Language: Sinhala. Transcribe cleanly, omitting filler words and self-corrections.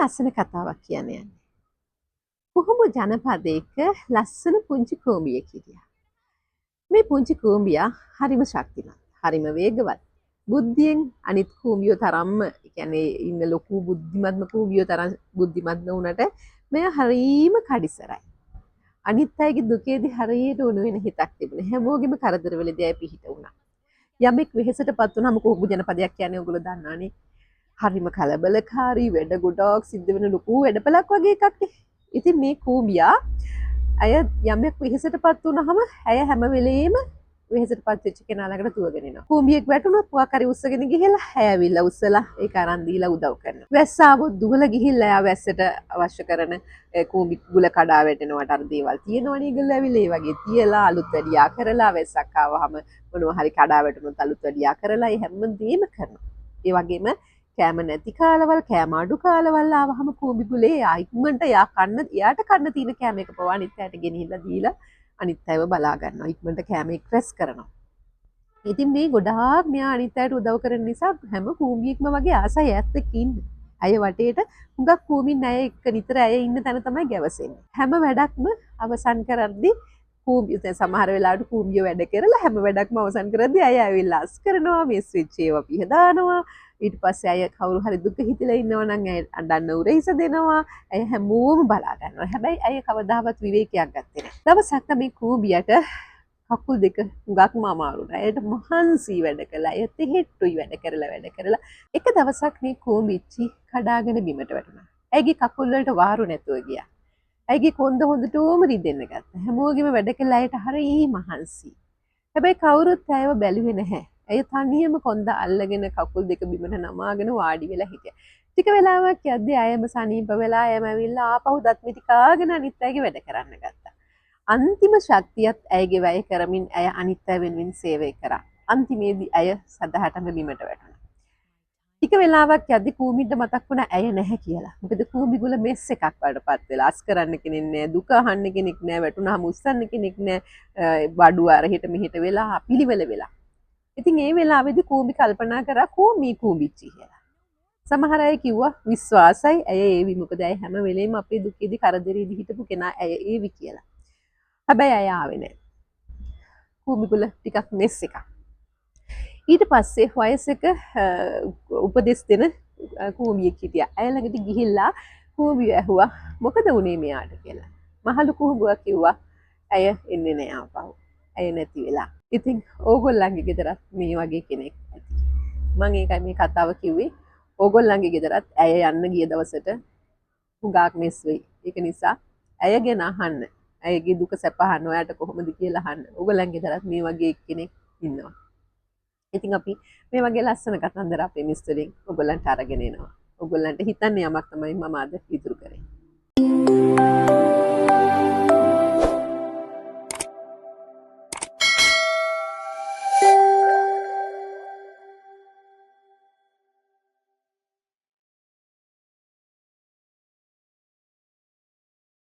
ලස්සන කතාවක් කියන්න යන්නේ. කොහොම ජනපදයක ලස්සන පුංචි කූඹියෙක් හිටියා. මේ පුංචි කූඹියා හරිම ශක්තිමත්, හරිම වේගවත්. බුද්ධියෙන් අනිත් කූඹියෝ තරම්ම, ඒ කියන්නේ ඉන්න ලොකු බුද්ධිමත්ම කූඹියෝ තරම් බුද්ධිමත් නොවුනට මෙයා හරීම කඩිසරයි. අනිත් අයගේ දුකේදී හරියට උණු වෙන හිතක් තිබුණා. හැමෝගෙම කරදරවලදී අය පිහිට වුණා. යමෙක් වෙහෙසටපත් වුණාම කොහොඹ ජනපදයක් කියන්නේ ඔයගොල්ලෝ දන්නවනේ. හරිම කලබලකාරී වැඩ ගොඩක් සිද්ධ වෙන ලොකු වැඩපලක් වගේ එකක් නේ. ඉතින් මේ කූඹියා අය යමෙක් වෙහෙසටපත් වුණාම ඇය හැම වෙලෙම වෙහෙසටපත් වෙච්ච කෙනා ළඟට දුවගෙන එනවා. කූඹියෙක් වැටුණොත් පුවක් හරි උස්සගෙන ගිහලා ඇය ඇවිල්ලා උස්සලා ඒක අරන් දීලා උදව් කරනවා. වැස්ස ආවොත් දුවලා ගිහිල්ලා එයා වැස්සට අවශ්‍ය කරන කූඹි ගුල කඩා වැටෙනවට අර දේවල් තියෙනවනේ ඒගොල්ලෝ ඇවිල්ලා ඒ වගේ තියලා අලුත් වැඩියා කරලා වැස්සක් ආවහම මොනවා හරි කඩා වැටුණොත් අලුත් වැඩියා කරලා ඒ හැමදේම කරනවා. ඒ වගේම කෑම නැති කාලවල් කෑම අඩු කාලවල් ආවහම කූඹි ගුලේ ඉක්මනට එයාට කන්න තියෙන කෑම එක පවා අනිත් අයට ගෙනහිල්ලා දීලා අනිත් අයව බලා ගන්නවා. ඉක්මනට කෑම එක්ස්ප්‍රෙස් කරනවා. ඉතින් මේ ගොඩාක් මෙයා අනිත් අයට උදව් කරන නිසා හැම කූඹියෙක්ම වගේ ආසයි ඈත් එක්ක ඉන්න. අය වටේට හුඟක් කූඹින් අය එක්ක නිතර අය ඉන්න තැන තමයි ගැවසෙන්නේ. හැම වැඩක්ම අවසන් කරද්දී කූඹිය දැන් සමහර වෙලාවට කූඹිය වැඩ කරලා හැම වැඩක්ම අවසන් කරද්දී අය ඇවිල්ලා අස් කරනවා, මේ ස්විච් ඒවා පිහදානවා. ඊට පස්සේ අය කවුරු හරි දුක හිතිලා ඉන්නවා නම් අය අඬන්න උරහිස දෙනවා. අය හැමෝම බලා ගන්නවා. හැබැයි අය කවදාවත් විවේකයක් ගත්තේ නැහැ. දවසක් මේ කූඹියට කකුල් දෙක හුඟක්ම අමාරු වුණා. ඇයට මහන්සි වැඩ කළා. ඇය තෙහෙට්ටුයි වැඩ කරලා එක දවසක් මේ කූඹිච්චි කඩාගෙන බිමට වැටුණා. ඇයගේ කකුල් වලට වාරු නැතුව ගියා. ඇයගේ කොන්ද හොඳටම රිදෙන්න ගත්තා. හැමෝගෙම වැඩ කළ අයට හරි මහන්සි. හැබැයි කවුරුත් ඇයව බැලුවේ නැහැ. ඇය තනියම කොන්ද අල්ලගෙන කකුල් දෙක බිමට නමාගෙන වාඩි වෙලා හිටියා. ටික වෙලාවක් යද්දී අයම සනීප වෙලා අයම ඇවිල්ලා ආපහු දත් මිටි කාගෙන අනිත් අයගේ වැඩ කරන්න ගත්තා. අන්තිම ශක්තියත් ඇයගේ වැය කරමින් ඇය අනිත් අය වෙනුවෙන් සේවය කරා. අන්තිමේදී ඇය සදහටම බිමට වැටුණා. ටික වෙලාවක් යද්දී කූඹිට මතක් වුණා ඇය නැහැ කියලා. මොකද කූඹි ගුල මෙස් එකක් වඩපත් වෙලා අස් කරන්න කෙනෙක් නැහැ, දුක අහන්න කෙනෙක් නැහැ, වැටුණාම උස්සන්න කෙනෙක් නැහැ, බඩුව අරහෙට මෙහෙට වෙලා පිළිවෙල වෙලා. ඉතින් ඒ වෙලාවේදී කූඹි කල්පනා කරා කූඹිච්චි කියලා. සමහර අය කිව්වා විශ්වාසයි ඇය ඒවි. මොකද ඇය හැම වෙලේම අපේ දුකේදී කරදරේදී හිටපු කෙනා ඇය ඒවි කියලා. හැබැයි ඇය ආවේ නැහැ. කූඹි ගුල ටිකක් මෙස් එකක්. ඊට පස්සේ වයසක උපදෙස් දෙන කූඹියෙක් හිටියා. ඇය ළඟට ගිහිල්ලා කූඹිය ඇහුවා මොකද වුනේ මෙයාට කියලා. මහලු කූඹුවා කිව්වා ඇය එන්නේ නෑ ආපහු. ඇය නැති වෙලා. ඉතින් ඕගොල්ලන්ගේ ගෙදරත් මේ වගේ කෙනෙක් ඇති. මම ඒකයි මේ කතාව කිව්වේ. ඕගොල්ලන්ගේ ගෙදරත් ඇය යන්න ගිය දවසට හුඟක් මිස් වෙයි. ඒක නිසා ඇය ගැන අහන්න. ඇයගේ දුක සැප අහන්න. ඔයාට කොහොමද කියලා අහන්න. ඕගොල්ලන්ගේ ගෙදරත් මේ වගේ කෙනෙක් ඉන්නවා. ඉතින් අපි මේ වගේ ලස්සන කතන්දර අපේ මිස් වලින් ඔයගොල්ලන්ට අරගෙන එනවා. ඔයගොල්ලන්ට හිතන්න යමක් තමයි මම අද ඉදිරි කරේ.